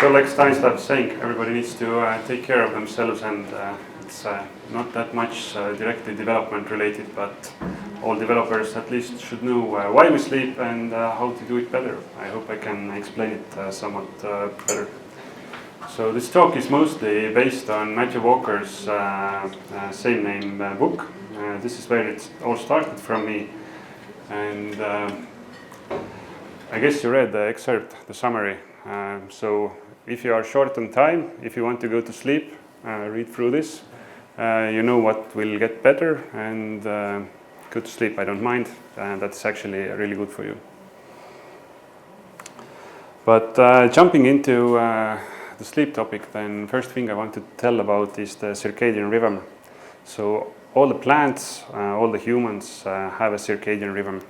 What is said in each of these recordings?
So like Stanislav was saying, everybody needs to take care of themselves, and it's not that much directly development related, but all developers at least should know why we sleep and how to do it better. I hope I can explain it somewhat better. So this talk is mostly based on Matthew Walker's same name book. This is where it all started from me, and I guess you read the excerpt, the summary. So if you are short on time, if you want to go to sleep, read through this. You know what will get better, and go to sleep, I don't mind. That's actually really good for you. But jumping into the sleep topic, then first thing I want to tell about is the circadian rhythm. So all the plants, all the humans have a circadian rhythm.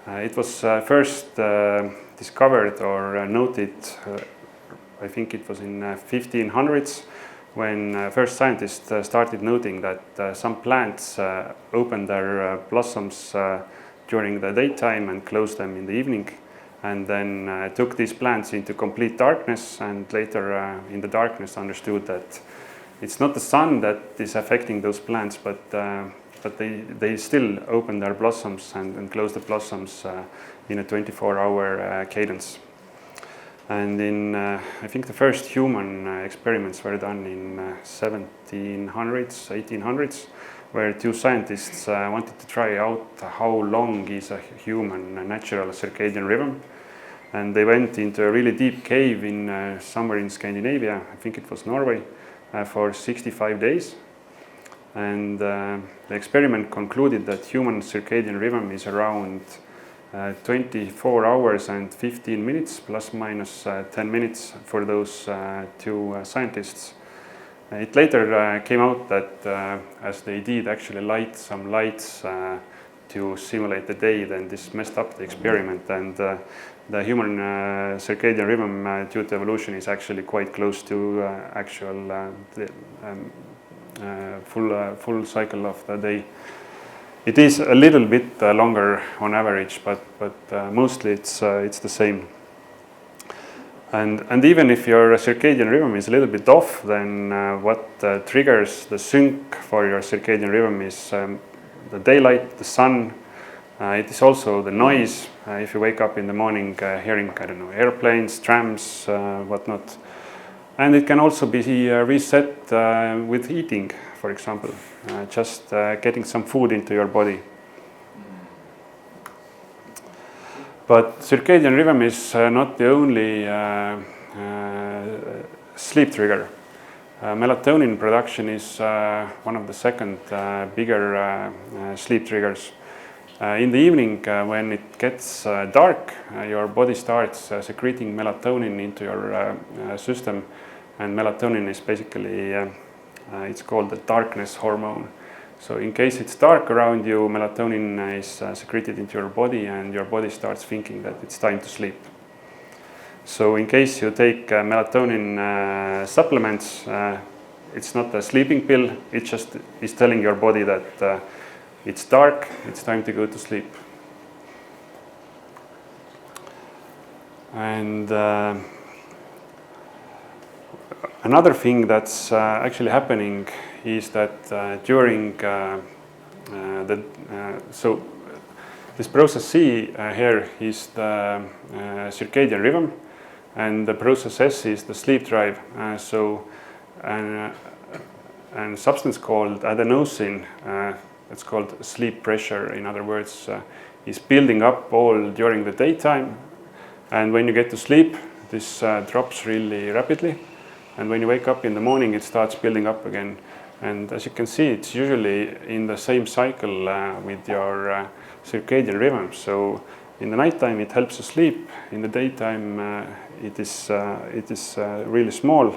It was first discovered or noted, I think it was in 1500s, when first scientists started noting that some plants open their blossoms during the daytime and close them in the evening, and then took these plants into complete darkness, and later in the darkness understood that it's not the sun that is affecting those plants, but they still open their blossoms and close the blossoms in a 24-hour cadence. And in, I think the first human experiments were done in 1700s, 1800s, where two scientists wanted to try out how long is a human natural circadian rhythm. And they went into a really deep cave in somewhere in Scandinavia, I think it was Norway, for 65 days. And the experiment concluded that human circadian rhythm is around 24 hours and 15 minutes, plus minus 10 minutes for those two scientists. It later came out that as they did actually light some lights to simulate the day, then this messed up the experiment, and the human circadian rhythm due to evolution is actually quite close to actual full cycle of the day. It is a little bit longer on average, but mostly it's the same. And even if your circadian rhythm is a little bit off, then what triggers the sync for your circadian rhythm is the daylight, the sun. It is also the noise. If you wake up in the morning hearing, I don't know, airplanes, trams, whatnot. And it can also be reset with eating, for example, just getting some food into your body. But circadian rhythm is not the only sleep trigger. Melatonin production is one of the second bigger sleep triggers. In the evening, when it gets dark, your body starts secreting melatonin into your system. And melatonin is basically, it's called the darkness hormone. So in case it's dark around you, melatonin is secreted into your body, and your body starts thinking that it's time to sleep. So in case you take melatonin supplements, it's not a sleeping pill, it just is telling your body that it's dark, it's time to go to sleep. And another thing that's actually happening is that during so this process C here is the circadian rhythm, and the process S is the sleep drive. So a substance called adenosine, it's called sleep pressure, in other words, is building up all during the daytime, and when you get to sleep, this drops really rapidly. And when you wake up in the morning, it starts building up again. And as you can see, it's usually in the same cycle with your circadian rhythm. So in the nighttime, it helps you sleep. In the daytime, it is really small,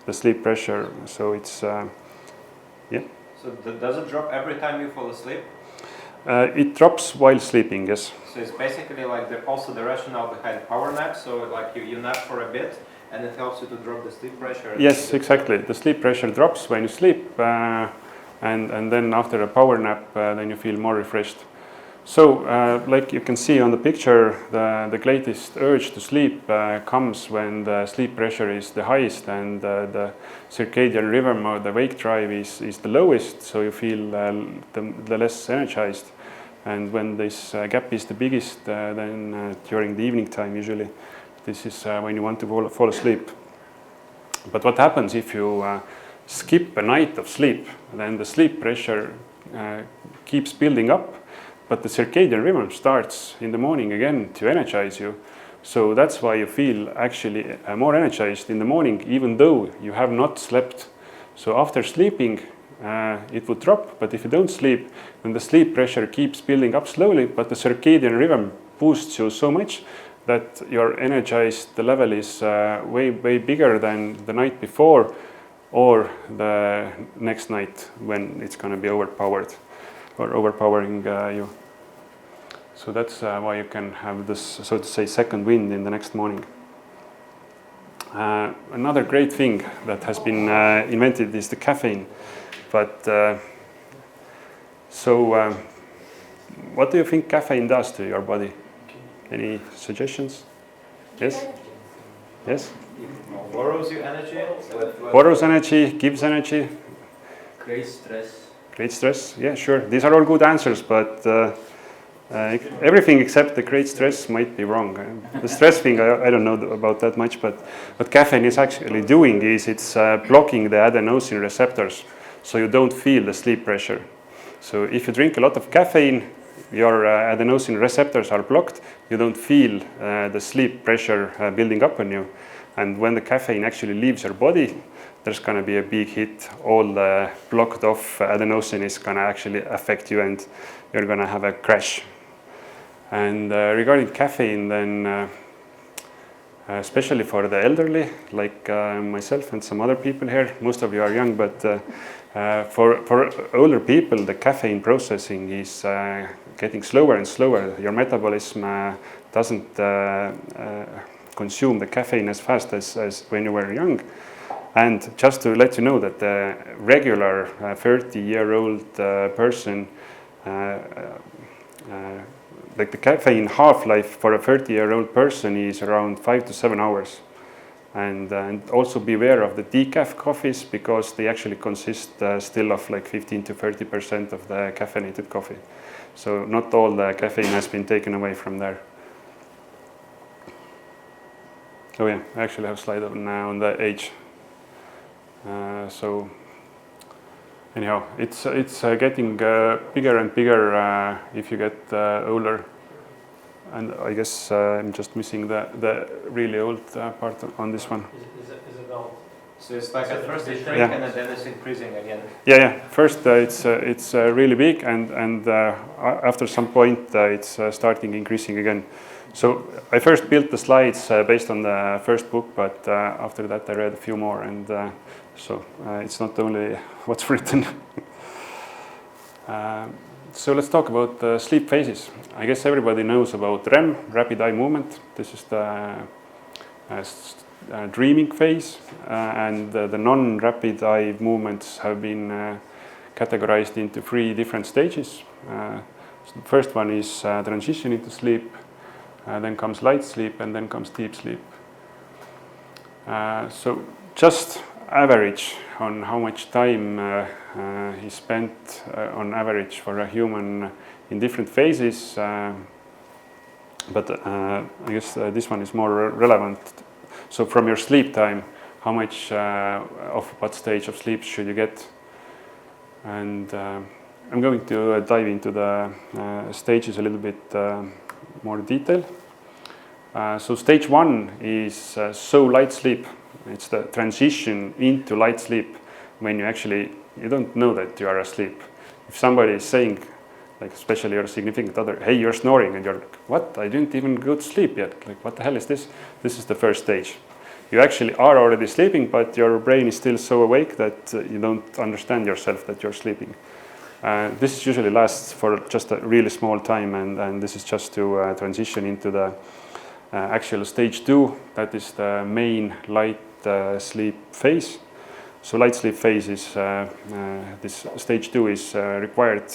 the sleep pressure. So it's, yeah. So does it drop every time you fall asleep? It drops while sleeping, yes. So it's basically like also the rationale behind power nap. So like you nap for a bit, and it helps you to drop the sleep pressure. Yes, exactly. The sleep pressure drops when you sleep, and then after a power nap, then you feel more refreshed. So, like you can see on the picture, the greatest urge to sleep comes when the sleep pressure is the highest and the circadian rhythm or the wake drive is the lowest, so you feel the less energized. And when this gap is the biggest, then during the evening time usually, this is when you want to fall asleep. But what happens if you skip a night of sleep? Then the sleep pressure keeps building up, but the circadian rhythm starts in the morning again to energize you. So that's why you feel actually more energized in the morning, even though you have not slept. So after sleeping, it would drop, but if you don't sleep, then the sleep pressure keeps building up slowly, but the circadian rhythm boosts you so much that your energized the level is way bigger than the night before or the next night when it's going to be overpowered or overpowering you. So that's why you can have this, so to say, second wind in the next morning. Another great thing that has been invented is the caffeine. But what do you think caffeine does to your body? Any suggestions? Yes? Yes? Borrows you energy? Borrows energy, gives energy. Creates stress. Creates stress, yeah, sure. These are all good answers, but everything except the great stress might be wrong. The stress thing, I don't know about that much, but what caffeine is actually doing is it's blocking the adenosine receptors, so you don't feel the sleep pressure. So if you drink a lot of caffeine, your adenosine receptors are blocked, you don't feel the sleep pressure building up on you. And when the caffeine actually leaves your body, there's going to be a big hit. All the blocked off adenosine is going to actually affect you and you're going to have a crash. And regarding caffeine, then especially for the elderly, like myself and some other people here, most of you are young, but for older people, the caffeine processing is getting slower and slower. Your metabolism doesn't consume the caffeine as fast as when you were young. And just to let you know that the regular 30-year-old person, like the caffeine half-life for a 30-year-old person is around 5 to 7 hours. And also beware of the decaf coffees, because they actually consist still of like 15 to 30% of the caffeinated coffee. So not all the caffeine has been taken away from there. Oh yeah, I actually have a slide on the age. So anyhow, it's getting bigger and bigger if you get older. And I guess I'm just missing the really old part on this one. Is it about? So it's like at first it's Yeah. shrinking and then it's increasing again. Yeah. First it's really big, and after some point it's starting increasing again. So I first built the slides based on the first book, but after that I read a few more, and so it's not only what's written. So let's talk about sleep phases. I guess everybody knows about REM, rapid eye movement. This is the dreaming phase, and the non-rapid eye movements have been categorized into 3 different stages. So the first one is transition into sleep, then comes light sleep, and then comes deep sleep. So just average on how much time is spent on average for a human in different phases, but I guess this one is more relevant. So from your sleep time, how much of what stage of sleep should you get? And I'm going to dive into the stages a little bit more detail. So stage 1 is so light sleep. It's the transition into light sleep when you don't know that you are asleep. If somebody is saying, like especially your significant other, hey, you're snoring, and you're like, what? I didn't even go to sleep yet. Like, what the hell is this? This is the first stage. You actually are already sleeping, but your brain is still so awake that you don't understand yourself that you're sleeping. This usually lasts for just a really small time, and this is just to transition into the actual stage 2. That is the main light sleep phase. So light sleep phase is this stage 2 is required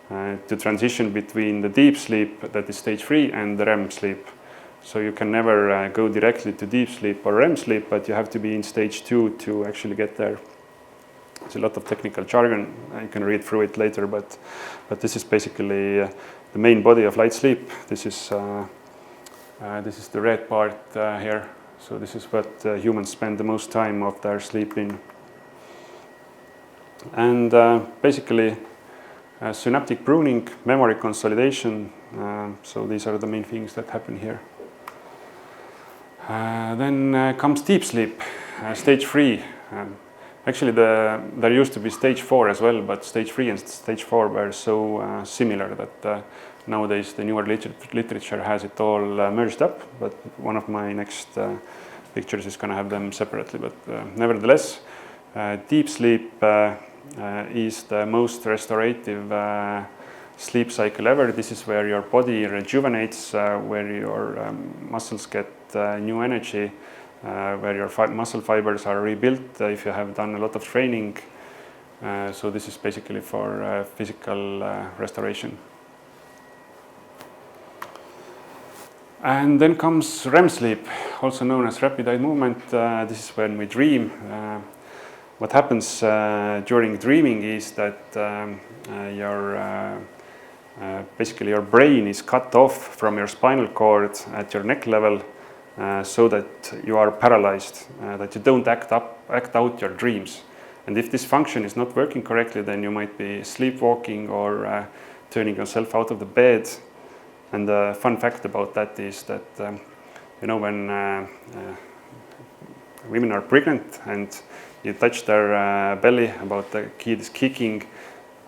to transition between the deep sleep, that is stage 3, and the REM sleep. So you can never go directly to deep sleep or REM sleep, but you have to be in stage 2 to actually get there. It's a lot of technical jargon. You can read through it later, but this is basically the main body of light sleep. This is the red part here. So this is what humans spend the most time of their sleep in. And basically, synaptic pruning, memory consolidation. So these are the main things that happen here. Then comes deep sleep, stage 3. Actually, there used to be stage 4 as well, but stage 3 and stage 4 were so similar that nowadays the newer literature has it all merged up. But one of my next pictures is going to have them separately. But nevertheless, deep sleep is the most restorative sleep cycle ever. This is where your body rejuvenates, where your muscles get new energy, where your muscle fibers are rebuilt if you have done a lot of training. So this is basically for physical restoration. And then comes REM sleep, also known as rapid eye movement. This is when we dream. What happens during dreaming is that basically your brain is cut off from your spinal cord at your neck level, so that you are paralyzed, that you don't act out your dreams. And if this function is not working correctly, then you might be sleepwalking or turning yourself out of the bed. And the fun fact about that is that when women are pregnant and you touch their belly about the kid is kicking,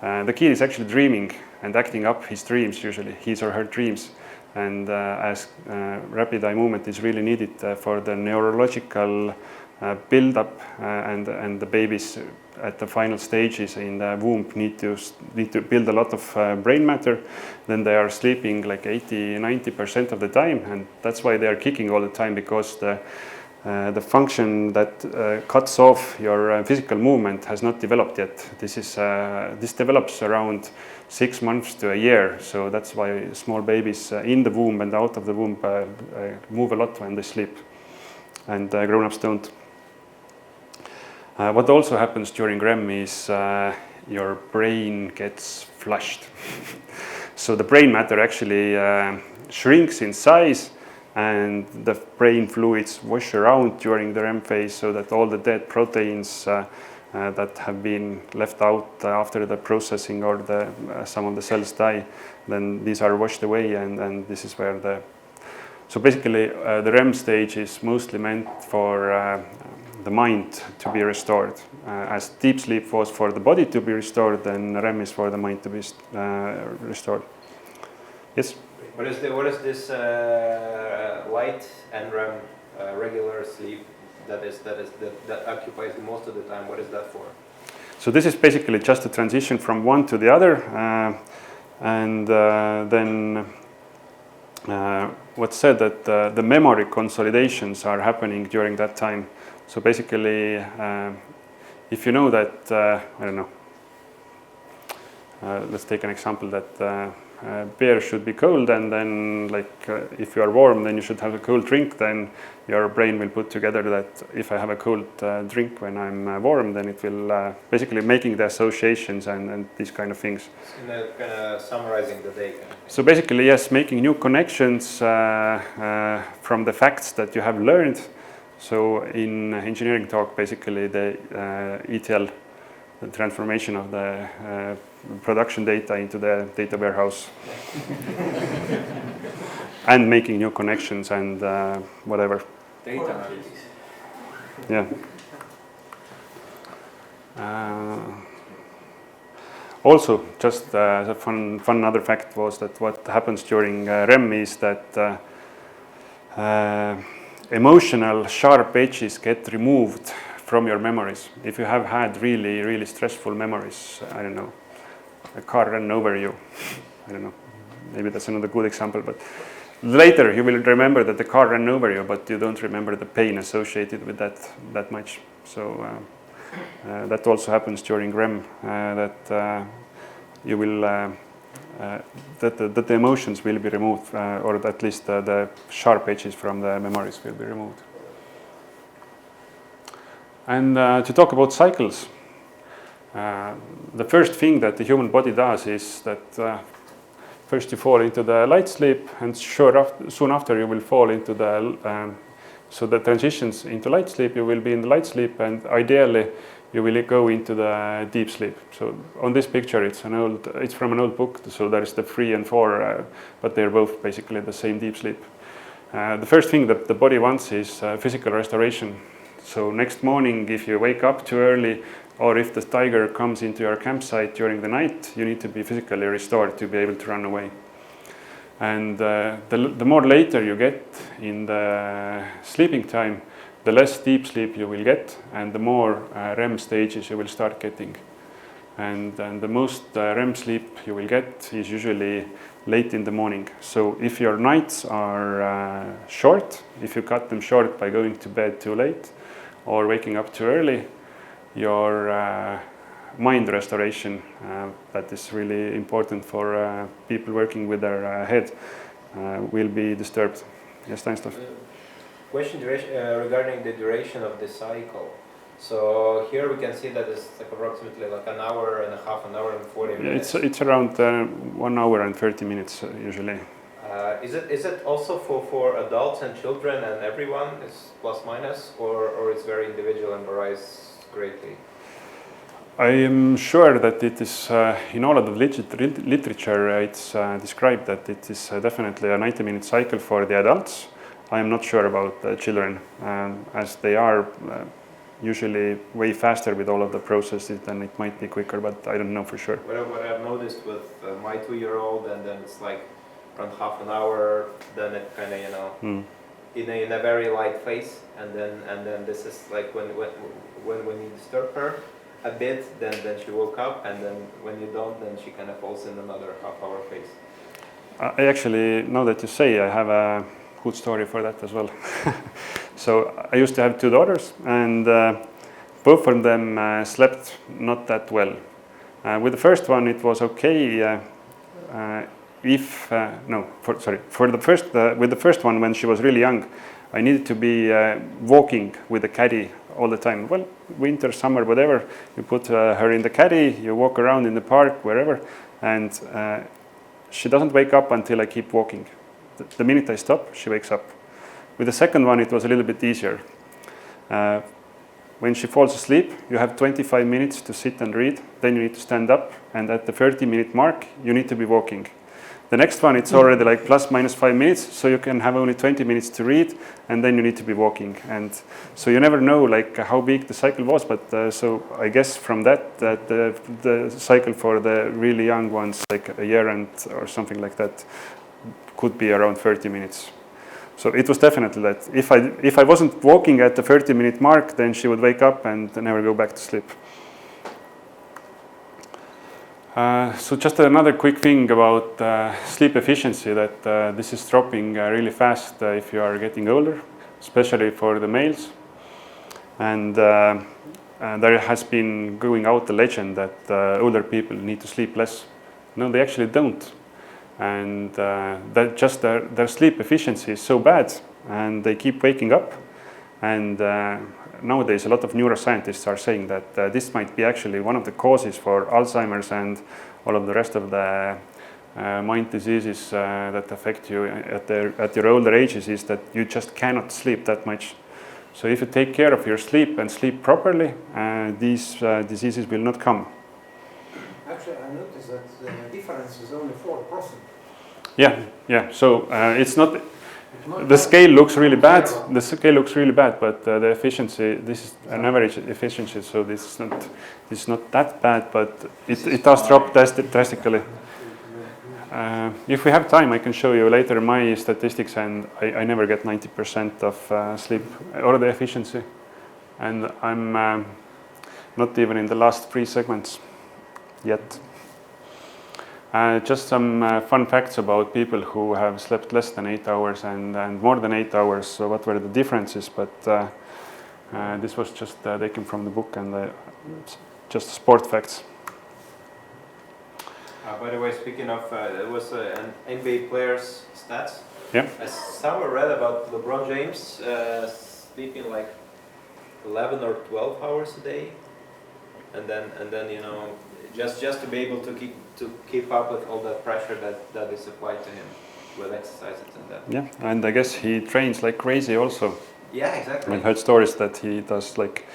the kid is actually dreaming and acting up his dreams, usually his or her dreams. And as rapid eye movement is really needed for the neurological build-up, and the babies at the final stages in the womb need to build a lot of brain matter, then they are sleeping like 80-90% of the time, and that's why they are kicking all the time, because the function that cuts off your physical movement has not developed yet. This develops around 6 months to a year, so that's why small babies in the womb and out of the womb move a lot when they sleep, and grown-ups don't. What also happens during REM is your brain gets flushed. So the brain matter actually shrinks in size, and the brain fluids wash around during the REM phase, so that all the dead proteins that have been left out after the processing or some of the cells die, then these are washed away, and this is where so basically the REM stage is mostly meant for the mind to be restored. As deep sleep was for the body to be restored, then REM is for the mind to be restored. Yes? What is this light and REM regular sleep that occupies most of the time? What is that for? So this is basically just a transition from one to the other, and then what's said that the memory consolidations are happening during that time. So basically, if you know that, I don't know, let's take an example that beer should be cold, and then if you are warm, then you should have a cold drink, then your brain will put together that if I have a cold drink when I'm warm, then it will basically making the associations and these kind of things. Kind of summarizing the day. So basically, yes, making new connections from the facts that you have learned. So in engineering talk, basically the ETL, the transformation of the production data into the data warehouse, and making new connections and whatever. Data analysis. Yeah. Also, just a fun other fact was that what happens during REM is that emotional sharp edges get removed from your memories. If you have had really, really stressful memories, I don't know, a car ran over you, I don't know, maybe that's another good example, but later you will remember that the car ran over you, but you don't remember the pain associated with that much. So that also happens during REM, that you will that the emotions will be removed, or at least the sharp edges from the memories will be removed. And to talk about cycles, the first thing that the human body does is that first you fall into the light sleep, and soon after you will fall into the so the transitions into light sleep, you will be in the light sleep, and ideally you will go into the deep sleep. So on this picture, it's from an old book, so there is the 3 and 4, but they're both basically the same deep sleep. The first thing that the body wants is physical restoration. So next morning, if you wake up too early, or if the tiger comes into your campsite during the night, you need to be physically restored to be able to run away. And the more later you get in the sleeping time, the less deep sleep you will get, and the more REM stages you will start getting. And the most REM sleep you will get is usually late in the morning. So if your nights are short, if you cut them short by going to bed too late or waking up too early, your mind restoration, that is really important for people working with their head, will be disturbed. Yes, Stanislav? Question regarding the duration of the cycle. So here we can see that it's like approximately like an hour and a half, an hour and 40 minutes. It's around 1 hour and 30 minutes usually. Is it also for adults and children and everyone? Is plus minus, or it's very individual and varies greatly? I am sure that it is in all of the literature it's described that it is definitely a 90-minute cycle for the adults. I am not sure about the children, as they are usually way faster with all of the processes, then it might be quicker, but I don't know for sure. What I've noticed with my 2-year-old, and then it's like around half an hour, then it kind of, in a very light phase, and then this is like when you disturb her a bit, then she woke up, and then when you don't, then she kind of falls in another half-hour phase. I actually, now that you say, I have a good story for that as well. So I used to have 2 daughters, and both of them slept not that well. With the first one, it was okay. With the first one, when she was really young, I needed to be walking with the caddy all the time. Well, winter, summer, whatever, you put her in the caddy, you walk around in the park, wherever, and she doesn't wake up until I keep walking. The minute I stop, she wakes up. With the second one, it was a little bit easier. When she falls asleep, you have 25 minutes to sit and read, then you need to stand up, and at the 30-minute mark, you need to be walking. The next one, it's already like plus minus 5 minutes, so you can have only 20 minutes to read, and then you need to be walking. And so you never know like how big the cycle was, but so I guess from that the cycle for the really young ones, like a year and or something like that, could be around 30 minutes. So it was definitely that if I wasn't walking at the 30-minute mark, then she would wake up and never go back to sleep. So just another quick thing about sleep efficiency, that this is dropping really fast if you are getting older, especially for the males. And there has been going out the legend that older people need to sleep less. No, they actually don't. And that just their sleep efficiency is so bad, and they keep waking up. And nowadays a lot of neuroscientists are saying that this might be actually one of the causes for Alzheimer's and all of the rest of the mind diseases that affect you at your older ages, is that you just cannot sleep that much. So if you take care of your sleep and sleep properly, these diseases will not come. Actually, I noticed that the difference is only 4%. Yeah. So it's not. The scale looks really bad. The scale looks really bad, but the efficiency. This is an average efficiency, so this is not that bad, but it does drop drastically. If we have time, I can show you later my statistics, and I never get 90% of sleep or the efficiency, and I'm not even in the last 3 segments yet. Just some fun facts about people who have slept less than 8 hours and more than 8 hours. So what were the differences? But this was just taken from the book, and just sport facts. By the way, speaking of, there was an NBA player's stats. Yeah. I somewhere read about LeBron James sleeping like 11 or 12 hours a day, and then you know, just to be able to keep up with all that pressure that is applied to him with exercises and that. Yeah, and I guess he trains like crazy also. Yeah, exactly. I've heard stories that he does like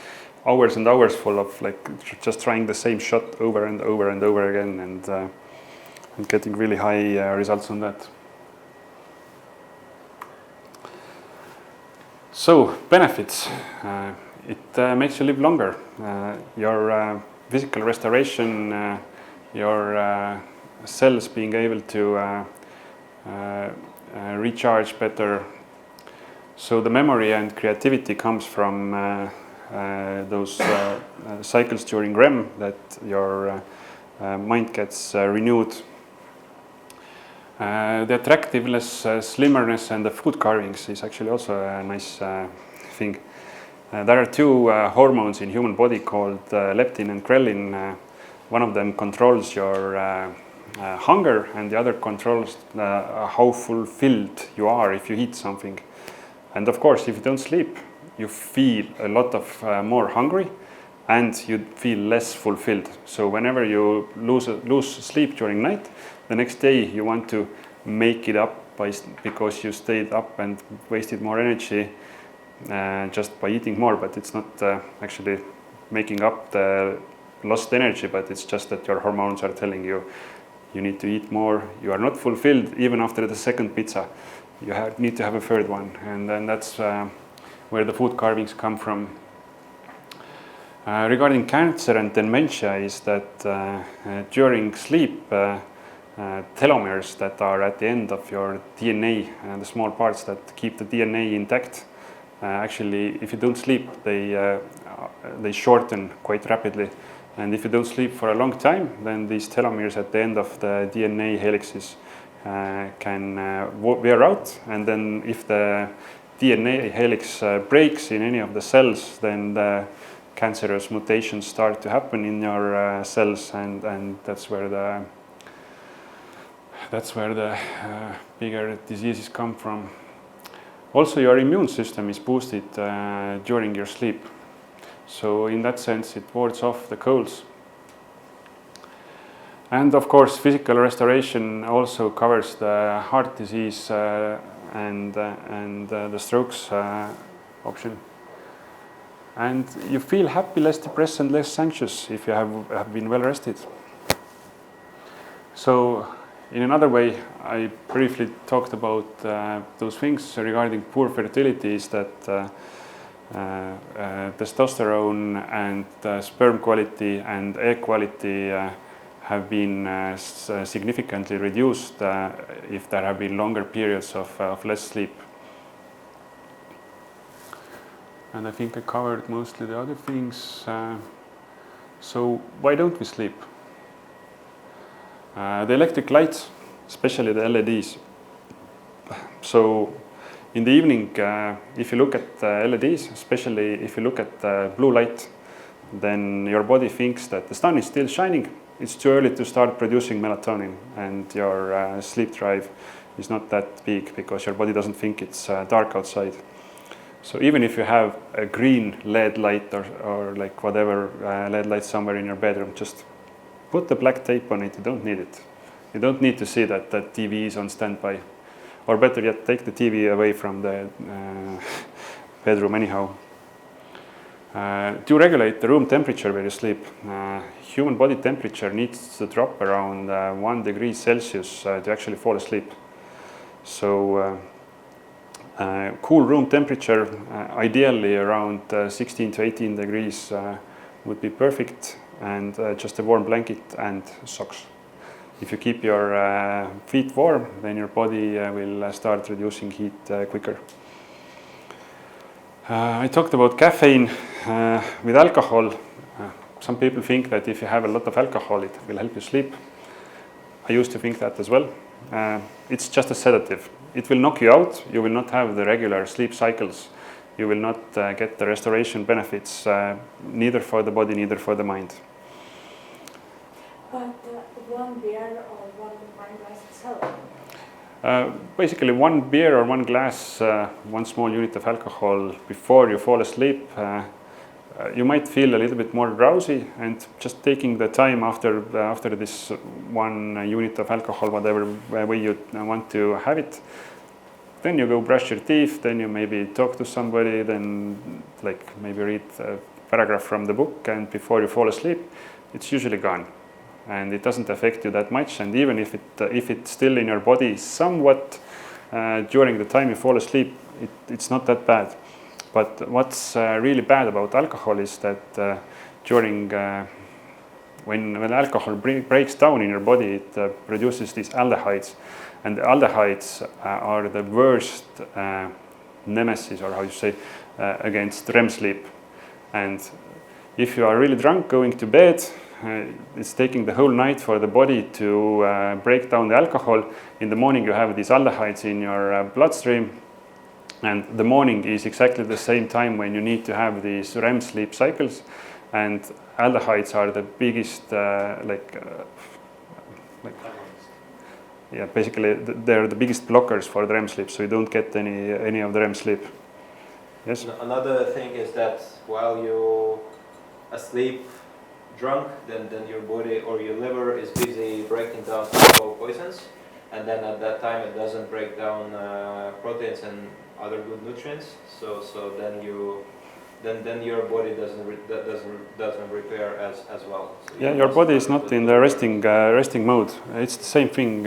hours and hours full of like just trying the same shot over and over and over again, and getting really high results on that. So benefits, it makes you live longer. Your physical restoration, your cells being able to recharge better. So the memory and creativity comes from those cycles during REM, that your mind gets renewed. The attractiveness, slimmerness, and the food cravings is actually also a nice thing. There are two hormones in human body called leptin and ghrelin. One of them controls your hunger, and the other controls how fulfilled you are if you eat something. And of course, if you don't sleep, you feel a lot of more hungry, and you feel less fulfilled. So whenever you lose sleep during night, the next day you want to make it up because you stayed up and wasted more energy just by eating more. But it's not actually making up the lost energy, but it's just that your hormones are telling you you need to eat more. You are not fulfilled even after the second pizza. You need to have a third one, and then that's where the food cravings come from. Regarding cancer and dementia is that during sleep, telomeres that are at the end of your DNA, the small parts that keep the DNA intact, actually, if you don't sleep, they shorten quite rapidly. And if you don't sleep for a long time, then these telomeres at the end of the DNA helixes can wear out. And then if the DNA helix breaks in any of the cells, then the cancerous mutations start to happen in your cells, and that's where the bigger diseases come from. Also, your immune system is boosted during your sleep. So in that sense, it wards off the colds. And of course, physical restoration also covers the heart disease and the strokes option. And you feel happy, less depressed, and less anxious if you have been well rested. So in another way, I briefly talked about those things regarding poor fertility, is that testosterone and sperm quality and egg quality have been significantly reduced if there have been longer periods of less sleep. And I think I covered mostly the other things. So why don't we sleep? The electric lights, especially the LEDs. So in the evening, if you look at LEDs, especially if you look at blue light, then your body thinks that the sun is still shining. It's too early to start producing melatonin, and your sleep drive is not that big because your body doesn't think it's dark outside. So even if you have a green LED light or like whatever LED light somewhere in your bedroom, just put the black tape on it. You don't need it. You don't need to see that the TV is on standby. Or better yet, take the TV away from the bedroom anyhow. To regulate the room temperature where you sleep, human body temperature needs to drop around 1 degree Celsius to actually fall asleep. So cool room temperature, ideally around 16 to 18 degrees would be perfect, and just a warm blanket and socks. If you keep your feet warm, then your body will start reducing heat quicker. I talked about caffeine with alcohol. Some people think that if you have a lot of alcohol, it will help you sleep. I used to think that as well. It's just a sedative. It will knock you out. You will not have the regular sleep cycles. You will not get the restoration benefits, neither for the body, neither for the mind. But one beer Basically, one beer or one glass, one small unit of alcohol before you fall asleep. You might feel a little bit more drowsy, and just taking the time after this one unit of alcohol, whatever way you want to have it, then you go brush your teeth, then you maybe talk to somebody, then like maybe read a paragraph from the book, and before you fall asleep, it's usually gone, and it doesn't affect you that much. And even if it's still in your body somewhat during the time you fall asleep, it's not that bad. But what's really bad about alcohol is that during when alcohol breaks down in your body, it produces these aldehydes, and the aldehydes are the worst nemesis, or how you say, against REM sleep. And if you are really drunk going to bed, it's taking the whole night for the body to break down the alcohol. In the morning you have these aldehydes in your bloodstream. And the morning is exactly the same time when you need to have these REM sleep cycles, and aldehydes are the biggest, basically they're the biggest blockers for the REM sleep, so you don't get any of the REM sleep. Yes. Another thing is that while you're asleep, drunk, then your body or your liver is busy breaking down some poisons, and then at that time it doesn't break down proteins and other good nutrients, so then your body doesn't repair as well. So yeah, your body is not in the resting mode. It's the same thing.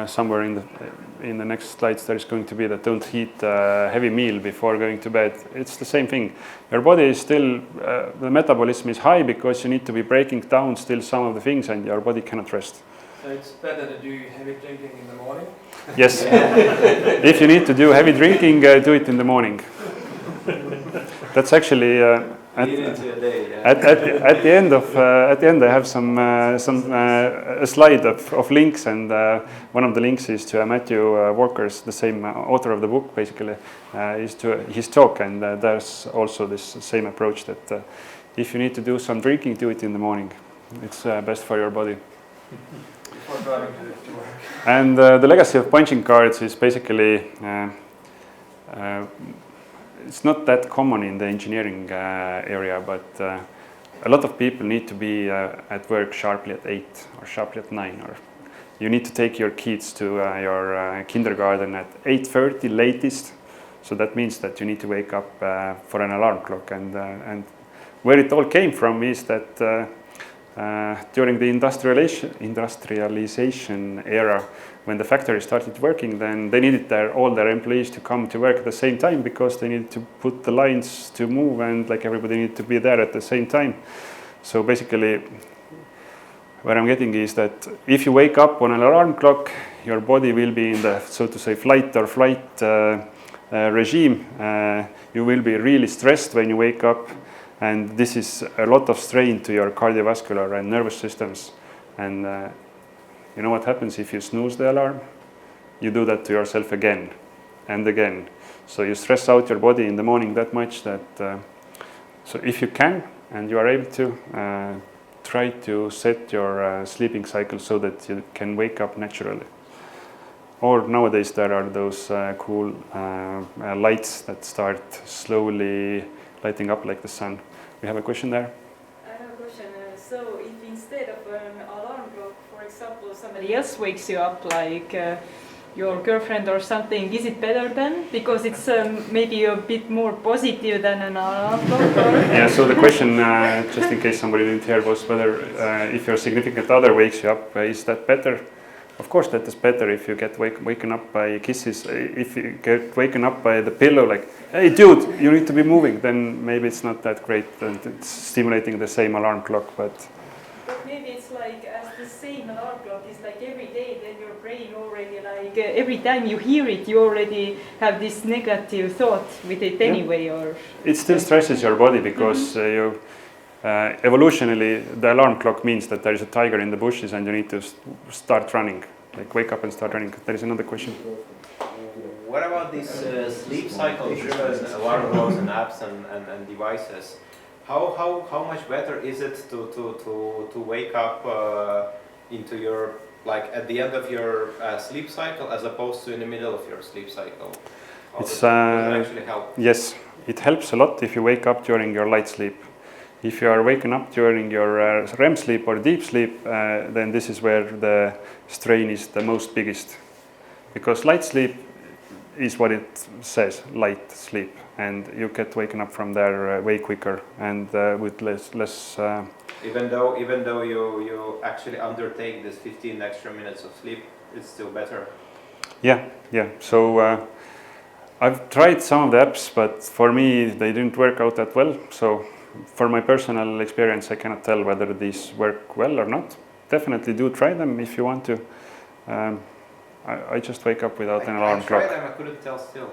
Somewhere in the next slides there is going to be that don't eat a heavy meal before going to bed. It's the same thing. Your body is still the metabolism is high because you need to be breaking down still some of the things, and your body cannot rest. So it's better to do heavy drinking in the morning? Yes. If you need to do heavy drinking, do it in the morning. That's actually at the end I have a slide of links, and one of the links is to Matthew Walker's, the same author of the book, basically, is to his talk, and there's also this same approach that if you need to do some drinking, do it in the morning. It's best for your body. And the legacy of punching cards is basically it's not that common in the engineering area, but a lot of people need to be at work sharply at 8 or sharply at 9, or you need to take your kids to your kindergarten at 8:30 latest. So that means that you need to wake up for an alarm clock, and where it all came from is that during the industrialization era, when the factory started working, then they needed all their employees to come to work at the same time, because they needed to put the lines to move, and like everybody needed to be there at the same time. So basically, what I'm getting is that if you wake up on an alarm clock, your body will be in the, so to say, flight or flight regime. You will be really stressed when you wake up, and this is a lot of strain to your cardiovascular and nervous systems. And you know what happens if you snooze the alarm? You do that to yourself again and again. So you stress out your body in the morning that much that, so if you can and you are able to, try to set your sleeping cycle so that you can wake up naturally. Or nowadays there are those cool lights that start slowly lighting up like the sun. We have a question there. I have a question. So if instead of an alarm clock, for example, somebody else wakes you up, like your girlfriend or something, is it better then? Because it's maybe a bit more positive than an alarm clock? Yeah, so the question, just in case somebody didn't hear, was whether if your significant other wakes you up, is that better? Of course that is better if you get waken up by kisses. If you get waken up by the pillow, like, hey dude, you need to be moving, then maybe it's not that great, and it's stimulating the same alarm clock. But maybe it's like as the same alarm clock is like every day, then your brain already like every time you hear it, you already have this negative thought with it anyway, or it still stresses your body because you. Evolutionarily, the alarm clock means that there is a tiger in the bushes and you need to start running, like wake up and start running. There is another question. What about these sleep cycle-driven alarm clocks and apps and devices? How much better is it to wake up into your like at the end of your sleep cycle as opposed to in the middle of your sleep cycle? How It's, does it actually help? Yes, it helps a lot if you wake up during your light sleep. If you are waking up during your REM sleep or deep sleep, then this is where the strain is the most biggest. Because light sleep is what it says, light sleep, and you get waken up from there way quicker and with less. Even though you actually undertake this 15 extra minutes of sleep, it's still better. Yeah. So I've tried some of the apps, but for me they didn't work out that well. So for my personal experience, I cannot tell whether these work well or not. Definitely do try them if you want to. I just wake up without an alarm clock. I tried them, I couldn't tell still.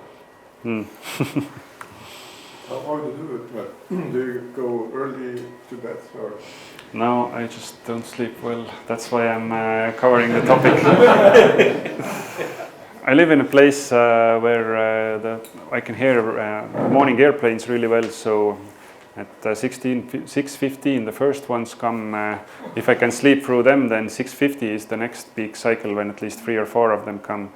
How do you do it? But do you go early to bed or? No, I just don't sleep well. That's why I'm covering the topic. I live in a place where I can hear morning airplanes really well. So at 6:15, the first ones come. If I can sleep through them, then 6:50 is the next peak cycle when at least 3 or 4 of them come.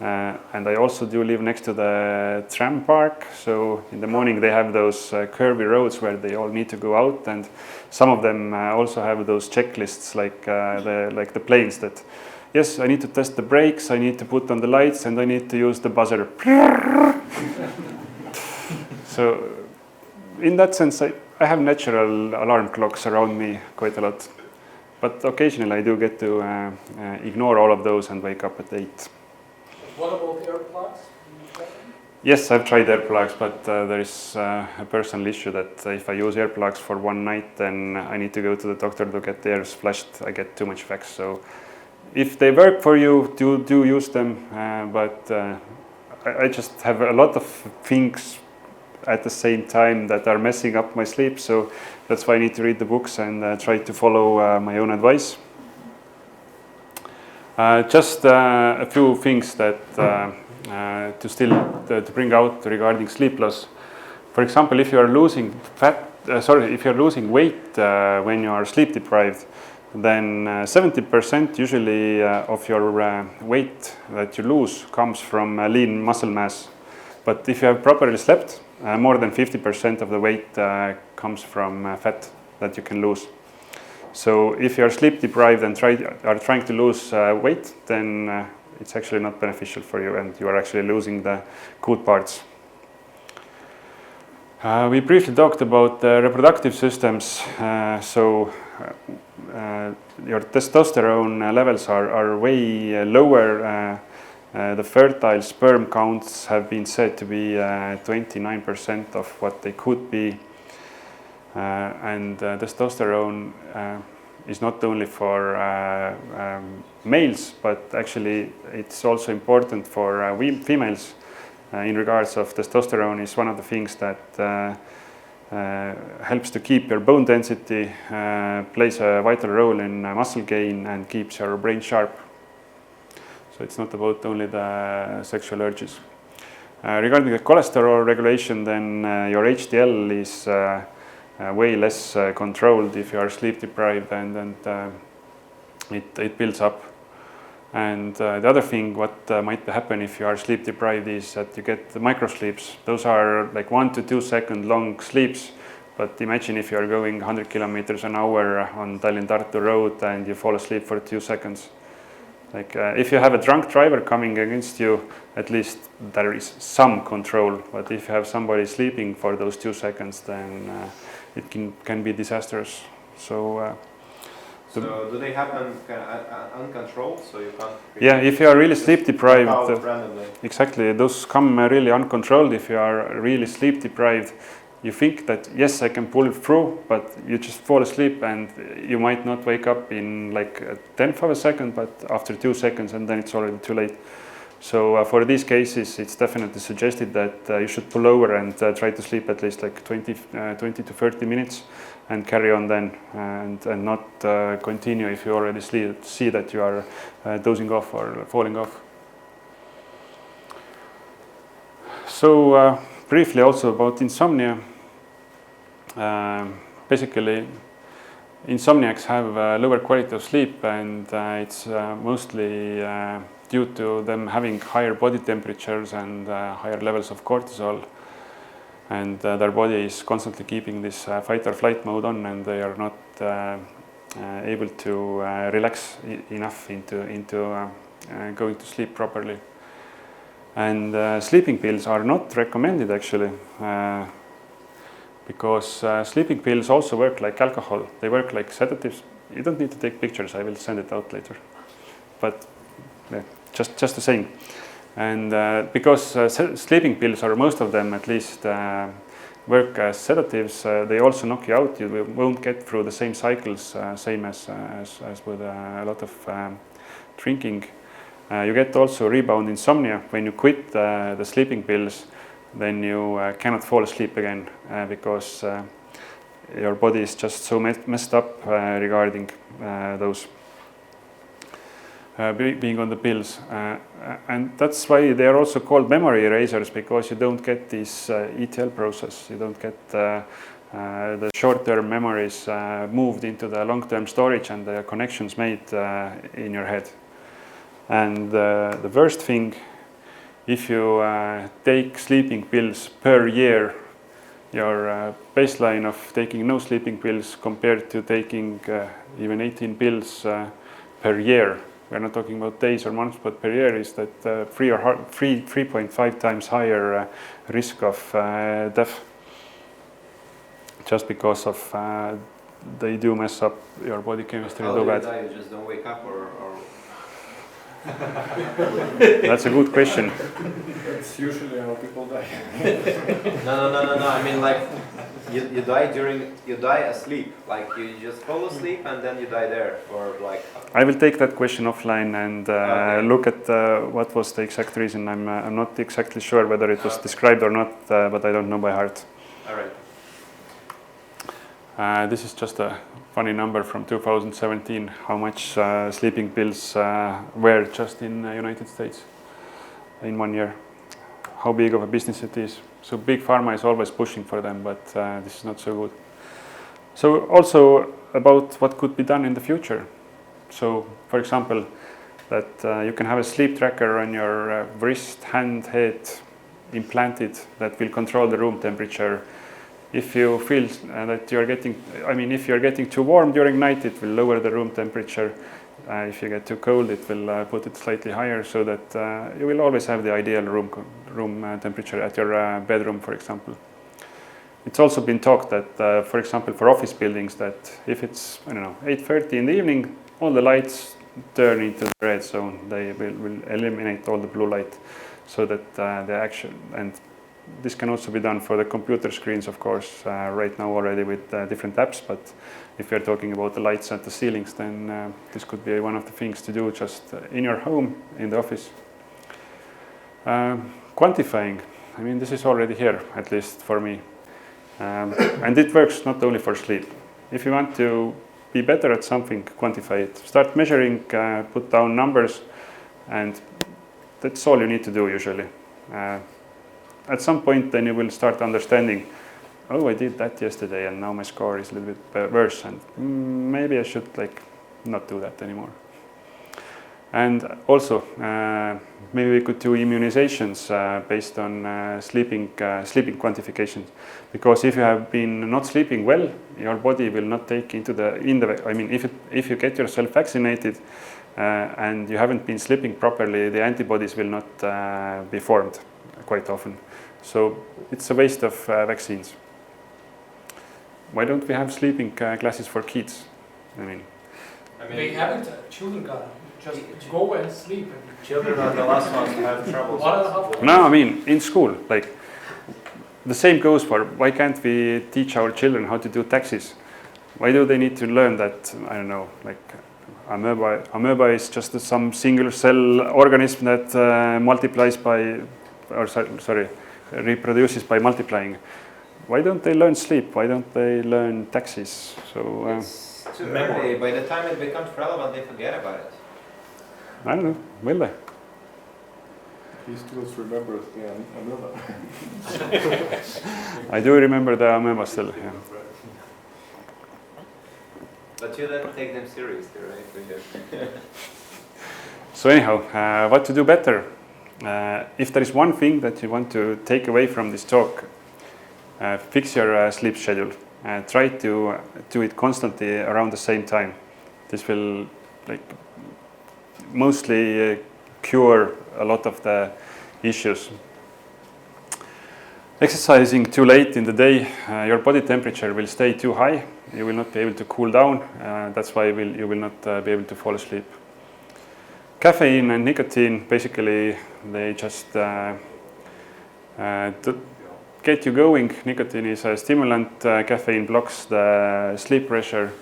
And I also do live next to the tram park, so in the morning they have those curvy roads where they all need to go out, and some of them also have those checklists like the planes that, yes, I need to test the brakes, I need to put on the lights, and I need to use the buzzer. So in that sense, I have natural alarm clocks around me quite a lot, but occasionally I do get to ignore all of those and wake up at 8. What about earplugs? Yes, I've tried earplugs, but there is a personal issue that if I use earplugs for one night, then I need to go to the doctor to get the ears flushed. I get too much effects. So if they work for you, do use them. But I just have a lot of things at the same time that are messing up my sleep. So that's why I need to read the books and try to follow my own advice. Just a few things that to bring out regarding sleep loss. For example, if you are losing if you are losing weight when you are sleep deprived, then 70% usually of your weight that you lose comes from lean muscle mass. But if you have properly slept, more than 50% of the weight comes from fat that you can lose. So if you are sleep deprived and are trying to lose weight, then it's actually not beneficial for you, and you are actually losing the good parts. We briefly talked about reproductive systems. Your testosterone levels are way lower. The fertile sperm counts have been said to be 29% of what they could be. And testosterone is not only for males, but actually it's also important for females. In regards of testosterone is one of the things that helps to keep your bone density, plays a vital role in muscle gain, and keeps your brain sharp. So it's not about only the sexual urges. Regarding the cholesterol regulation, then your HDL is way less controlled if you are sleep deprived, and it builds up. And the other thing what might happen if you are sleep deprived is that you get the micro sleeps. Those are like 1 to 2 second long sleeps. But imagine if you are going 100 kilometers an hour on Tallinn-Tartu road and you fall asleep for 2 seconds. Like if you have a drunk driver coming against you, at least there is some control. But if you have somebody sleeping for those 2 seconds, then it can be disastrous. So do they happen uncontrolled? So you can't. Yeah, if you are really sleep deprived. Randomly. Exactly, those come really uncontrolled. If you are really sleep deprived, you think that yes, I can pull it through, but you just fall asleep and you might not wake up in like a tenth of a second, but after 2 seconds, and then it's already too late. So for these cases, it's definitely suggested that you should pull over and try to sleep at least like 20 to 30 minutes and carry on then, and not continue if you already see that you are dozing off or falling off. So briefly also about insomnia. Basically, insomniacs have lower quality of sleep, and it's mostly due to them having higher body temperatures and higher levels of cortisol, and their body is constantly keeping this fight or flight mode on, and they are not able to relax enough into going to sleep properly. And sleeping pills are not recommended actually, because sleeping pills also work like alcohol. They work like sedatives. You don't need to take pictures, I will send it out later. But yeah, just the same. And because sleeping pills, or most of them at least, work as sedatives, they also knock you out. You won't get through the same cycles, same as with a lot of drinking. You get also rebound insomnia. When you quit the sleeping pills, then you cannot fall asleep again because your body is just so messed up regarding those being on the pills. And that's why they are also called memory erasers, because you don't get this ETL process. You don't get the short-term memories moved into the long-term storage and the connections made in your head. And the worst thing, if you take sleeping pills per year, your baseline of taking no sleeping pills compared to taking even 18 pills per year, we're not talking about days or months, but per year, is that 3.5 times higher risk of death, just because of they do mess up your body chemistry. How do you die? You just don't wake up, or... That's a good question. That's usually how people die. No. I mean, like, you die asleep. Like, you just fall asleep and then you die there for like... I will take that question offline and look at what was the exact reason. I'm not exactly sure whether it was described or not, but I don't know by heart. All right. This is just a funny number from 2017, how much sleeping pills were just in the United States in 1 year. How big of a business it is. So big pharma is always pushing for them, but this is not so good. So also about what could be done in the future. So for example, that you can have a sleep tracker on your wrist, hand, head implanted that will control the room temperature. If you feel that you're getting, if you're getting too warm during night, it will lower the room temperature. If you get too cold, it will put it slightly higher, so that you will always have the ideal room temperature at your bedroom, for example. It's also been talked that, for example, for office buildings, that if it's 8:30 in the evening, all the lights turn into the red zone. They will eliminate all the blue light, so that the action and this can also be done for the computer screens, of course, right now already with different apps. But if you're talking about the lights at the ceilings, then this could be one of the things to do just in your home, in the office. Quantifying, this is already here, at least for me. And it works not only for sleep. If you want to be better at something, quantify it. Start measuring, put down numbers, and that's all you need to do usually. At some point, then you will start understanding, oh, I did that yesterday, and now my score is a little bit worse, and maybe I should not do that anymore. And also, maybe we could do immunizations based on sleeping quantifications, because if you have been not sleeping well, your body will not take into if you get yourself vaccinated and you haven't been sleeping properly, the antibodies will not be formed quite often. So it's a waste of vaccines. Why don't we have sleeping classes for kids? They haven't. Children got just go and sleep. Children are the last ones to have trouble. 1.5 No, in school, the same goes for, why can't we teach our children how to do taxes? Why do they need to learn that, amoeba is just some single cell organism that multiplies by, reproduces by multiplying? Why don't they learn sleep? Why don't they learn taxes? So it's to memory. By the time it becomes relevant, they forget about it. I don't know. Will they? He still remembers the amoeba. I do remember the amoeba still. Yeah. But you didn't take them seriously, right? So anyhow, what to do better? If there is one thing that you want to take away from this talk, fix your sleep schedule. Try to do it constantly around the same time. This will mostly cure a lot of the issues. Exercising too late in the day, your body temperature will stay too high. You will not be able to cool down. That's why you will not be able to fall asleep. Caffeine and nicotine, basically, they just get you going. Nicotine is a stimulant. Caffeine blocks the sleep pressure.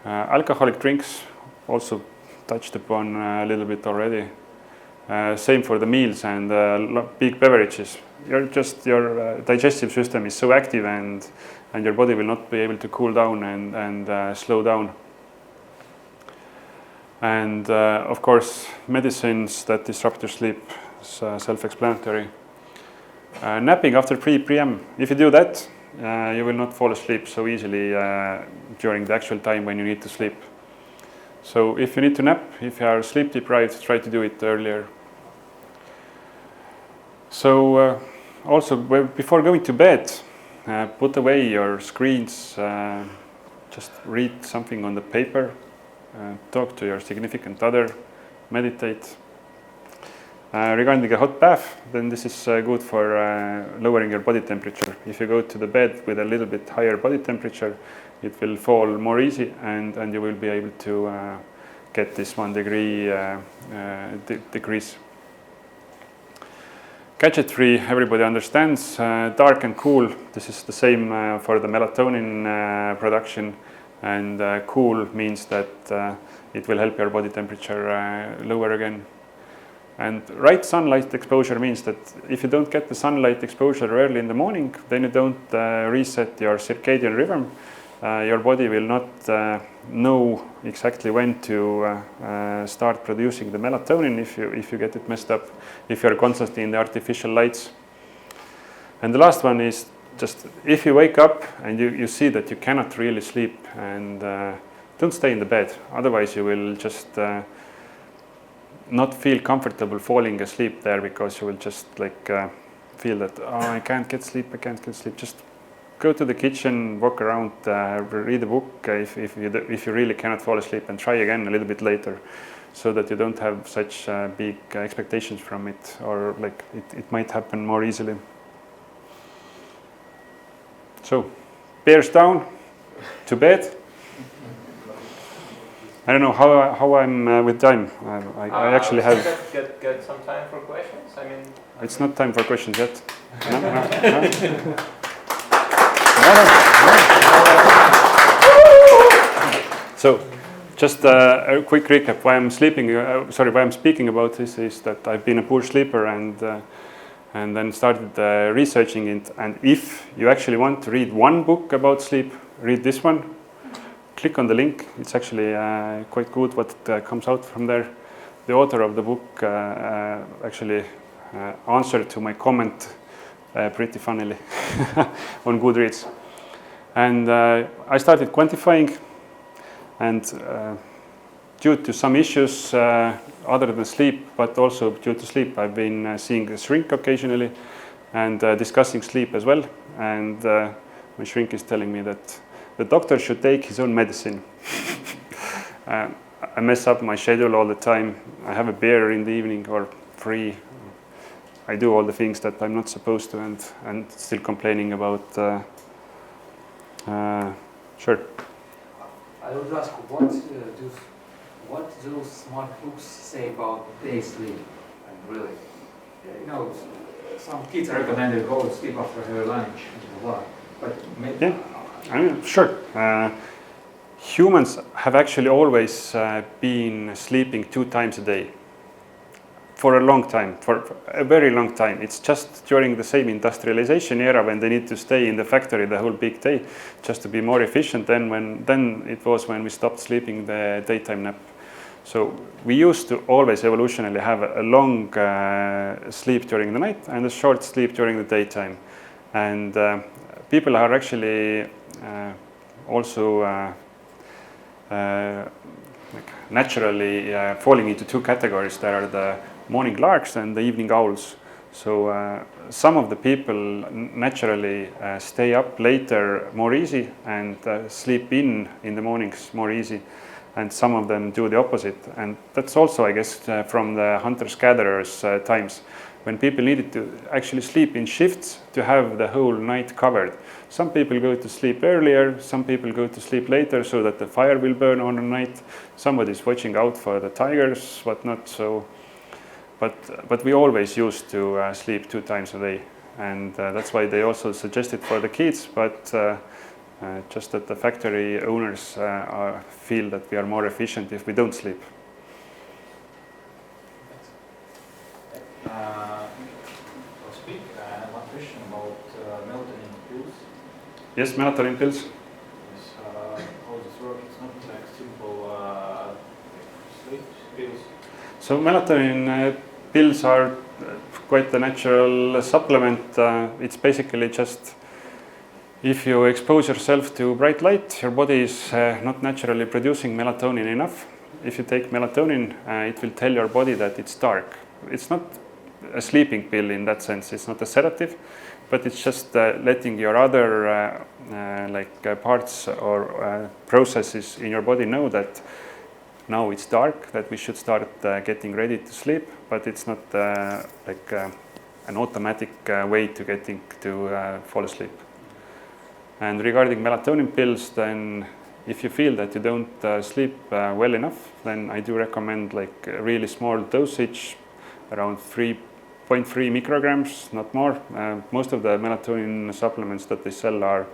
Alcoholic drinks, also touched upon a little bit already. Same for the meals and big beverages. Your digestive system is so active, and your body will not be able to cool down and slow down. And of course, medicines that disrupt your sleep is self-explanatory. Napping after 3 p.m. If you do that, you will not fall asleep so easily during the actual time when you need to sleep. So if you need to nap, if you are sleep deprived, try to do it earlier. So also, before going to bed, put away your screens, just read something on the paper, talk to your significant other, meditate. Regarding a hot bath, then this is good for lowering your body temperature. If you go to the bed with a little bit higher body temperature, it will fall more easy, and you will be able to get this 1 degree decrease. Gadget-free, everybody understands. Dark and cool, this is the same for the melatonin production, and cool means that it will help your body temperature lower again. And right sunlight exposure means that if you don't get the sunlight exposure early in the morning, then you don't reset your circadian rhythm. Your body will not know exactly when to start producing the melatonin if you get it messed up, if you're constantly in the artificial lights. And the last one is just if you wake up and you see that you cannot really sleep, and don't stay in the bed. Otherwise you will just not feel comfortable falling asleep there, because you will just feel that, oh, I can't get sleep. Just go to the kitchen, walk around, read a book if you really cannot fall asleep, and try again a little bit later, so that you don't have such big expectations from it, or it might happen more easily. So, bears down, to bed. I don't know how I'm with time. I actually have. Get some time for questions. I mean, it's not time for questions yet. No. So, just a quick recap. Why I'm speaking about this is that I've been a poor sleeper, and then started researching it. And if you actually want to read one book about sleep, read this one. Click on the link. It's actually quite good what comes out from there. The author of the book actually answered to my comment pretty funnily on Goodreads. And I started quantifying, and due to some issues other than sleep, but also due to sleep, I've been seeing a shrink occasionally and discussing sleep as well. And my shrink is telling me that the doctor should take his own medicine. I mess up my schedule all the time. I have a beer in the evening or 3. I do all the things that I'm not supposed to, and still complaining about. Sure. I would ask, what those smart books say about day sleep? And really, some kids recommend to go to sleep after their lunch and blah. But maybe. Yeah. I mean, sure. Humans have actually always been sleeping 2 times a day for a long time, for a very long time. It's just during the same industrialization era, when they need to stay in the factory the whole big day just to be more efficient, then it was when we stopped sleeping the daytime nap. So we used to always evolutionarily have a long sleep during the night and a short sleep during the daytime. And people are actually also naturally falling into two categories. There are the morning larks and the evening owls. So some of the people naturally stay up later more easy and sleep in the mornings more easy, and some of them do the opposite. And that's also, I guess, from the hunters-gatherers times, when people needed to actually sleep in shifts to have the whole night covered. Some people go to sleep earlier, some people go to sleep later so that the fire will burn on the night. Somebody's watching out for the tigers, whatnot. So, but we always used to sleep 2 times a day, and that's why they also suggested for the kids. But just that the factory owners feel that we are more efficient if we don't sleep. I'll speak. One question about melatonin pills. Yes, melatonin pills. Yes, how does this work? It's not like simple sleep pills. So melatonin pills are quite a natural supplement. It's basically just if you expose yourself to bright light, your body is not naturally producing melatonin enough. If you take melatonin, it will tell your body that it's dark. It's not a sleeping pill in that sense. It's not a sedative, but it's just letting your other parts or processes in your body know that now it's dark, that we should start getting ready to sleep. But it's not an automatic way to getting to fall asleep. And regarding melatonin pills, then if you feel that you don't sleep well enough, then I do recommend like a really small dosage, around 3.3 micrograms, not more. Most of the melatonin supplements that they sell are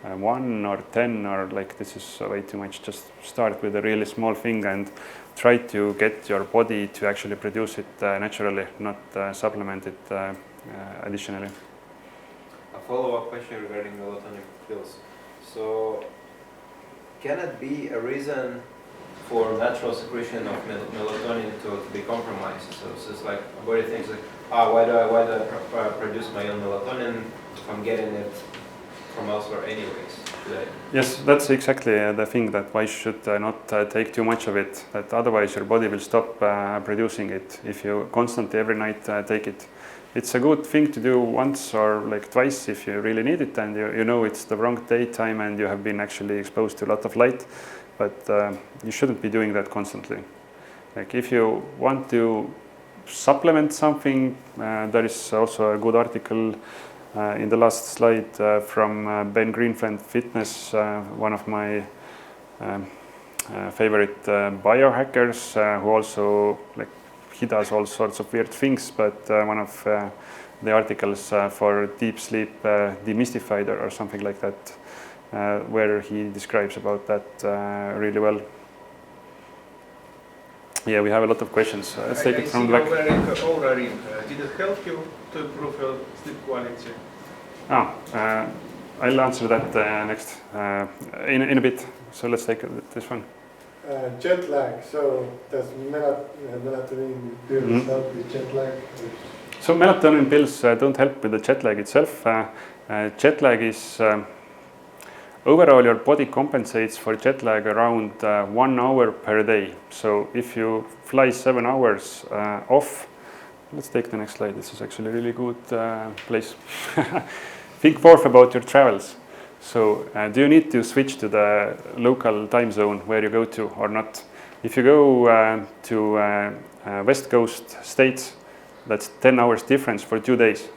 1 or 10, or like this is way too much. Just start with a really small thing and try to get your body to actually produce it naturally, not supplement it additionally. A follow-up question regarding melatonin pills. So, can it be a reason for natural secretion of melatonin to be compromised? So it's like the body thinks like, why do I produce my own melatonin if I'm getting it from elsewhere anyways? Yes, that's exactly the thing, that why should not take too much of it, that otherwise your body will stop producing it if you constantly every night take it. It's a good thing to do once or like twice if you really need it and you know it's the wrong daytime and you have been actually exposed to a lot of light, but you shouldn't be doing that constantly. Like if you want to supplement something, there is also a good article in the last slide from Ben Greenfield Fitness, one of my favorite biohackers, who also he does all sorts of weird things, but one of the articles for deep sleep demystified or something like that, where he describes about that really well. Yeah, we have a lot of questions. Let's take it from the back. I see you're wearing Oura Ring. Did it help you to improve your sleep quality? I'll answer that next in a bit. So let's take this one. Jet lag. So does melatonin pills help with jet lag? So melatonin pills don't help with the jet lag itself. Jet lag is overall your body compensates for jet lag around 1 hour per day. So if you fly 7 hours off, let's take the next slide. This is actually a really good place. Think more about your travels. So do you need to switch to the local time zone where you go to or not? If you go to West Coast states, that's 10 hours difference for 2 days.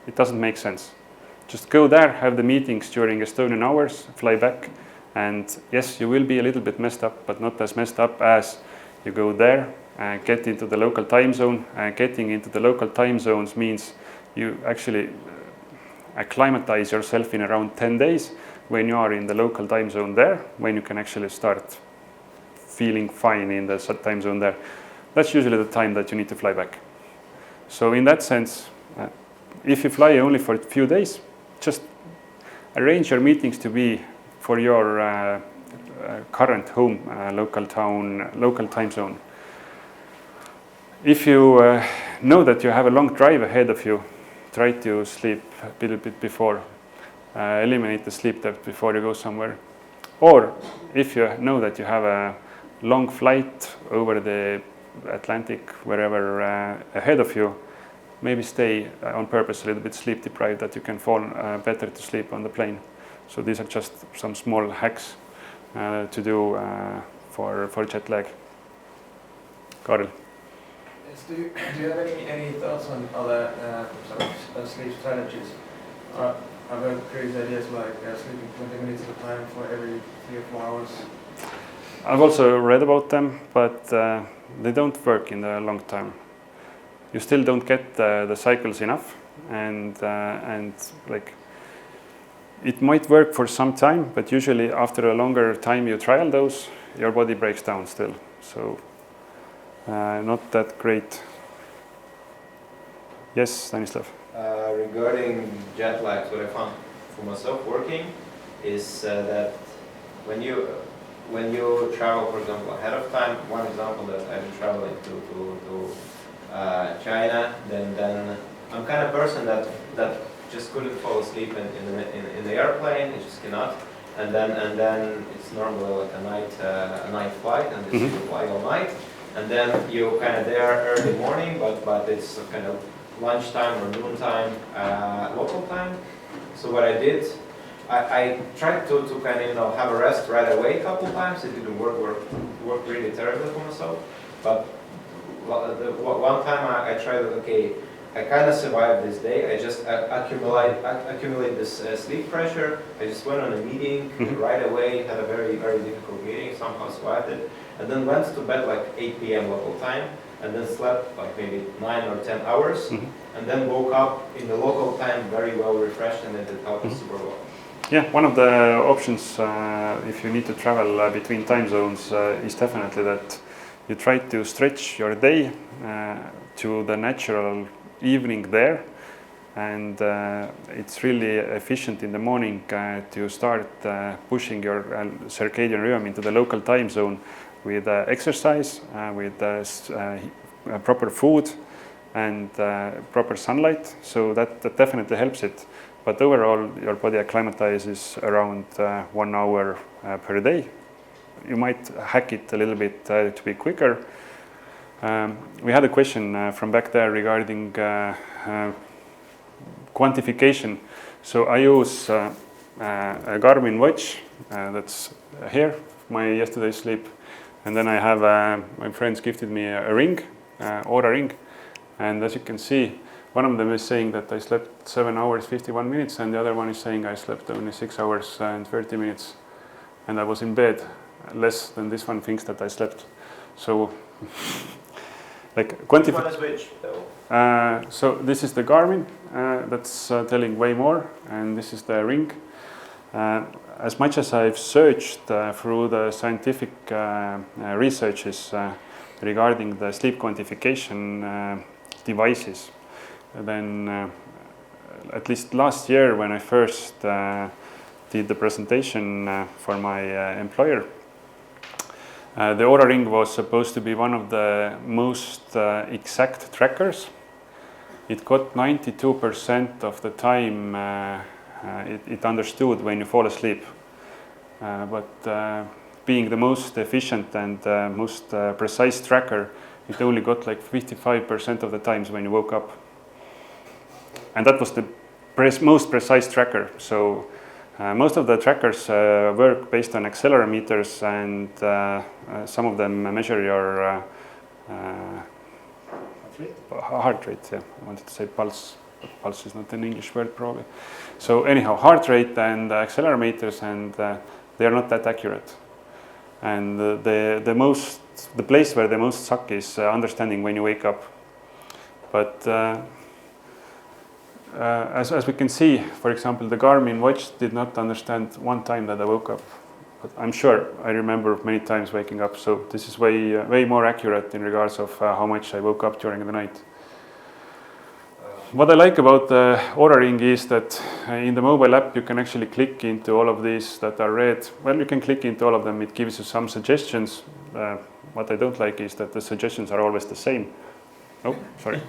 It doesn't make sense. Just go there, have the meetings during Estonian hours, fly back, and yes, you will be a little bit messed up, but not as messed up as you go there, get into the local time zone. Getting into the local time zones means you actually acclimatize yourself in around 10 days when you are in the local time zone there, when you can actually start feeling fine in the time zone there. That's usually the time that you need to fly back. So in that sense, if you fly only for a few days, just arrange your meetings to be for your current home, local time zone. If you know that you have a long drive ahead of you, try to sleep a little bit before. Eliminate the sleep debt before you go somewhere. Or if you know that you have a long flight over the Atlantic, wherever ahead of you, maybe stay on purpose a little bit sleep deprived, that you can fall better to sleep on the plane. So these are just some small hacks to do for jet lag. Karel. Yes, do you have any thoughts on other sort of sleep strategies? I've heard crazy ideas like sleeping 20 minutes at a time for every 3 or 4 hours. I've also read about them, but they don't work in the long term. You still don't get the cycles enough, and like it might work for some time, but usually after a longer time you trial those, your body breaks down still. So not that great. Yes, Stanislav. Regarding jet lag, what I found for myself working is that when you travel, for example, ahead of time, one example that I've been traveling to China, then I'm kind of person that just couldn't fall asleep in the airplane. I just cannot. And then it's normally like a night flight, and you fly all night. And then you're kind of there early morning, but it's kind of lunchtime or noontime local time. So what I did, I tried to kind of have a rest right away a couple times. It didn't work really terribly for myself. But one time I tried it. Okay, I kind of survived this day. I just accumulate this sleep pressure. I just went on a meeting right away. Had a very difficult meeting. Somehow survived it, and then went to bed like 8 p.m. local time. And then slept like maybe 9 or 10 hours, and then woke up in the local time very well refreshed, and it helped super well. Yeah, one of the options if you need to travel between time zones is definitely that you try to stretch your day to the natural evening there, and it's really efficient in the morning to start pushing your circadian rhythm into the local time zone with exercise, with proper food and proper sunlight. So that definitely helps it. But overall, your body acclimatizes around 1 hour per day. You might hack it a little bit to be quicker. We had a question from back there regarding quantification. So I use a Garmin watch that's here, my yesterday's sleep. And then I have, my friends gifted me a ring, Oura ring. And as you can see, one of them is saying that I slept 7 hours, 51 minutes, and the other one is saying I slept only 6 hours and 30 minutes. And I was in bed less than this one thinks that I slept. So, like quantify. Which though? So this is the Garmin, that's telling way more, and this is the ring. As much as I've searched through the scientific researches regarding the sleep quantification devices, then at least last year when I first did the presentation for my employer, the Oura ring was supposed to be one of the most exact trackers. It got 92% of the time it understood when you fall asleep. But being the most efficient and most precise tracker, it only got like 55% of the times when you woke up. And that was the most precise tracker. So most of the trackers work based on accelerometers, and some of them measure your heart rate. Yeah, I wanted to say pulse. Pulse is not an English word probably. So anyhow, heart rate and accelerometers, and they are not that accurate. And the place where they most suck is understanding when you wake up. But as we can see, for example, the Garmin watch did not understand one time that I woke up. But I'm sure I remember many times waking up. So this is way more accurate in regards of how much I woke up during the night. What I like about the Oura ring is that in the mobile app you can actually click into all of these that are red. Well, you can click into all of them. It gives you some suggestions. What I don't like is that the suggestions are always the same. Oh, sorry.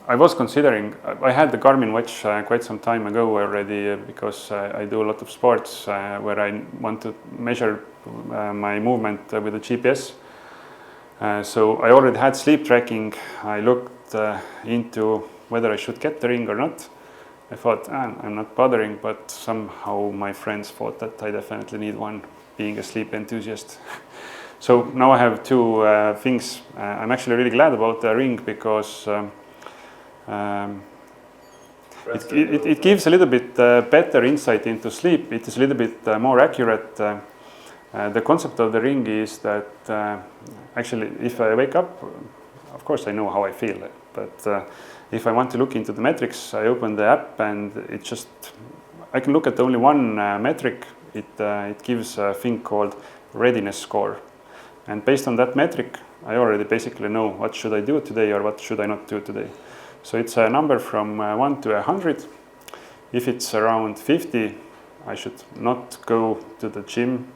I was considering, I had the Garmin watch quite some time ago already because I do a lot of sports where I want to measure my movement with the GPS. So I already had sleep tracking. I looked into whether I should get the ring or not. I thought, I'm not bothering, but somehow my friends thought that I definitely need one, being a sleep enthusiast. So now I have two things. I'm actually really glad about the ring because it gives a little bit better insight into sleep. It is a little bit more accurate. The concept of the ring is that actually if I wake up, of course I know how I feel, but if I want to look into the metrics, I open the app and it just, I can look at only one metric. It gives a thing called readiness score. And based on that metric, I already basically know what should I do today or what should I not do today. So it's a number from 1 to 100. If it's around 50, I should not go to the gym.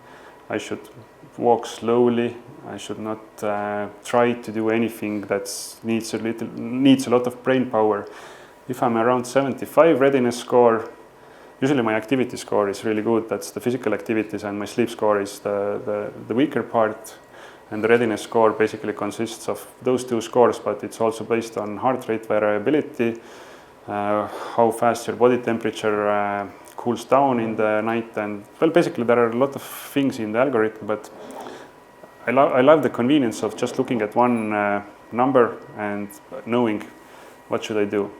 I should walk slowly. I should not try to do anything that needs a lot of brain power. If I'm around 75 readiness score, usually my activity score is really good. That's the physical activities, and my sleep score is the weaker part. And the readiness score basically consists of those two scores, but it's also based on heart rate variability, how fast your body temperature cools down in the night, and well, basically there are a lot of things in the algorithm, but I love the convenience of just looking at one number and knowing what should I do.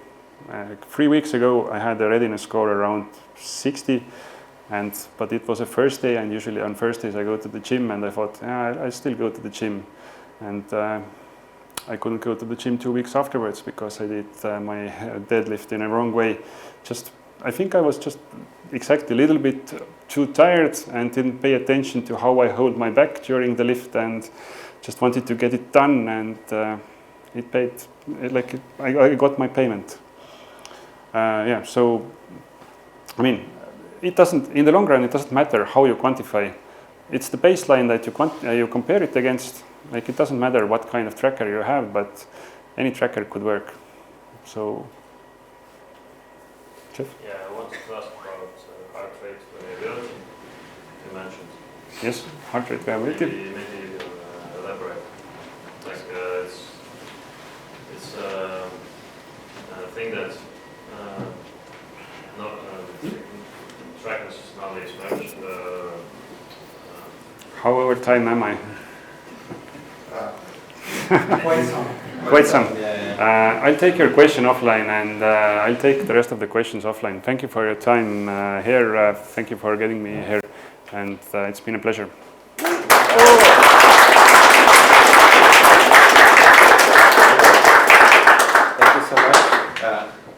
3 weeks ago I had a readiness score around 60, but it was a first day, and usually on Thursdays I go to the gym, and I thought I still go to the gym, and I couldn't go to the gym 2 weeks afterwards because I did my deadlift in a wrong way. I think I was just exactly a little bit too tired and didn't pay attention to how I hold my back during the lift, and just wanted to get it done, and it paid, I got my payment. Yeah, so I mean, it doesn't, in the long run, it doesn't matter how you quantify. It's the baseline that you compare it against. Like, it doesn't matter what kind of tracker you have, but any tracker could work. So, Jeff? Yeah, I wanted to ask about heart rate variability you mentioned. Yes, heart rate variability. Maybe you can elaborate. Like, it's a thing that trackers nowadays mention. How over time am I? Quite some. Yeah. I'll take your question offline, and I'll take the rest of the questions offline. Thank you for your time here. Thank you for getting me here, and it's been a pleasure.